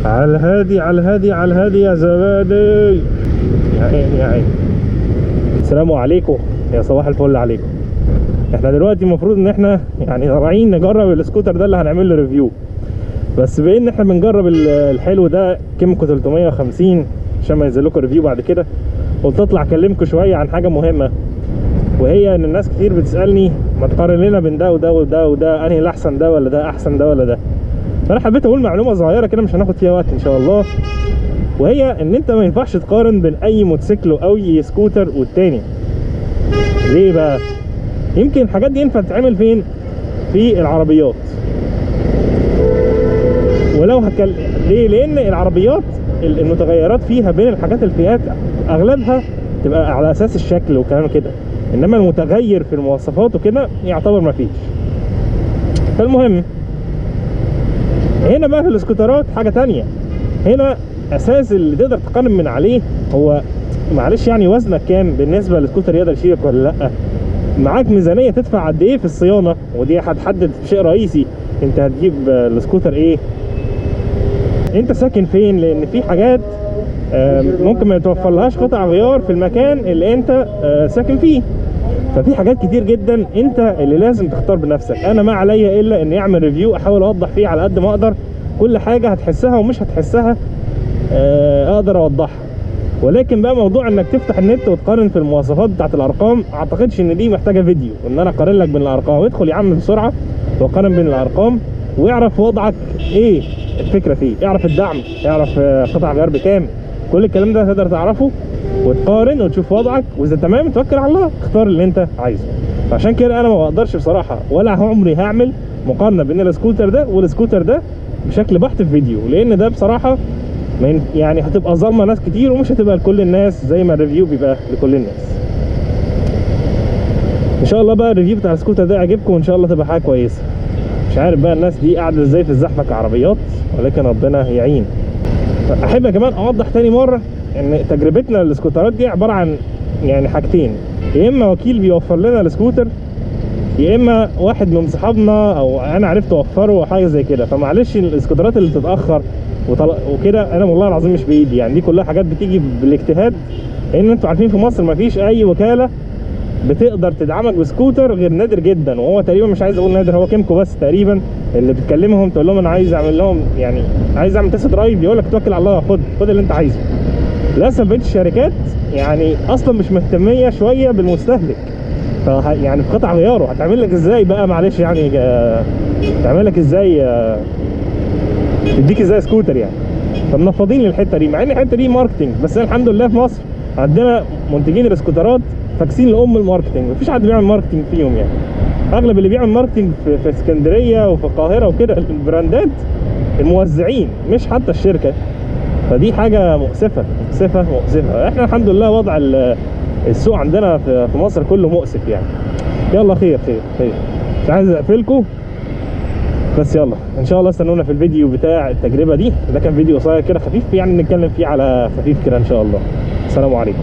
على الهادي على الهادي على الهادي يا زبادي. يا عيني يا عيني. السلام عليكم، يا صباح الفل عليكم. احنا دلوقتي المفروض ان احنا يعني طالعين نجرب السكوتر ده اللي هنعمل له ريفيو. بس بان احنا بنجرب الحلو ده كيمكو 350 عشان ما ينزل لكم ريفيو بعد كده، قلت اطلع اكلمكم شويه عن حاجه مهمه، وهي ان الناس كتير بتسالني ما تقارن لنا بين ده وده وده وده، انهي الاحسن، ده ولا ده احسن، ده ولا ده. فانا حبيت اقول معلومه صغيره كده مش هناخد فيها وقت ان شاء الله، وهي ان انت ما ينفعش تقارن بين اي موتوسيكل او اي سكوتر والتاني. ليه بقى؟ يمكن الحاجات دي ينفع تتعمل فين؟ في العربيات. ولو ليه؟ لان العربيات المتغيرات فيها بين الحاجات الفئات اغلبها تبقى على اساس الشكل وكلام كده، انما المتغير في المواصفات وكده يعتبر ما فيش. فالمهم هنا بقى في الاسكوترات حاجه تانية. هنا اساس اللي تقدر تقارن من عليه هو معلش يعني وزنك كام بالنسبه للسكوتر، يقدر يشيلك ولا لا، معاك ميزانيه تدفع قد ايه في الصيانه، ودي هتحدد شيء رئيسي انت هتجيب السكوتر ايه، انت ساكن فين، لان في حاجات ممكن ما يتوفرلهاش قطع غيار في المكان اللي انت ساكن فيه. ففي حاجات كتير جدا انت اللي لازم تختار بنفسك. انا ما عليا الا اني اعمل ريفيو احاول اوضح فيه على قد ما اقدر، كل حاجه هتحسها ومش هتحسها اقدر اوضحها. ولكن بقى موضوع انك تفتح النت وتقارن في المواصفات بتاعت الارقام، اعتقدش ان دي محتاجه فيديو ان انا اقارن لك بين الارقام. ادخل يا عم بسرعه وقارن بين الارقام واعرف وضعك ايه الفكره فيه، اعرف الدعم، اعرف قطع غيار بكام، كل الكلام ده تقدر تعرفه وتقارن وتشوف وضعك، واذا تمام توكل على الله اختار اللي انت عايزه. فعشان كده انا ما بقدرش بصراحه ولا عمري هعمل مقارنه بين السكوتر ده والسكوتر ده بشكل بحت في فيديو، لان ده بصراحه يعني هتبقى ظالمه ناس كتير ومش هتبقى لكل الناس زي ما الريفيو بيبقى لكل الناس. ان شاء الله بقى الريفيو بتاع السكوتر ده يعجبكم وان شاء الله تبقى حاجه كويسه. مش عارف بقى الناس دي قاعده ازاي في الزحمه كعربيات، ولكن ربنا يعين. احب كمان اوضح تاني مره ان تجربتنا للسكوترات دي عباره عن يعني حاجتين، يا اما وكيل بيوفر لنا السكوتر، يا اما واحد من صحابنا او انا عرفت اوفره او حاجه زي كده. فمعلش السكوترات اللي بتتاخر وكده انا والله العظيم مش بايدي، يعني دي كلها حاجات بتيجي بالاجتهاد، لان انتوا عارفين في مصر مفيش اي وكاله بتقدر تدعمك بسكوتر غير نادر جدا، وهو تقريبا مش عايز اقول نادر، هو كيمكو بس تقريبا اللي بتكلمهم تقول لهم انا عايز اعمل لهم يعني عايز اعمل تست درايف، يقول لك توكل على الله، خد اللي انت عايزه. للاسف بقيه الشركات يعني اصلا مش مهتميه شويه بالمستهلك، يعني في قطع غياره هتعمل لك ازاي بقى معلش يعني تعمل لك ازاي تديك ازاي سكوتر يعني. فمنفضين للحته دي، مع ان الحته دي ماركتنج، بس الحمد لله في مصر عندنا منتجين الاسكوترات فاكسين لام الماركتنج، مفيش حد بيعمل ماركتنج فيهم يعني. اغلب اللي بيعمل ماركتنج في اسكندريه وفي القاهره وكده البراندات الموزعين مش حتى الشركه. فدي حاجه مؤسفه مؤسفه مؤسفه. احنا الحمد لله وضع السوق عندنا في مصر كله مؤسف يعني. يلا خير خير خير، مش عايز اقفلكم بس يلا ان شاء الله استنونا في الفيديو بتاع التجربه دي. ده كان فيديو قصير كده خفيف يعني نتكلم فيه على خفيف كده ان شاء الله. السلام عليكم.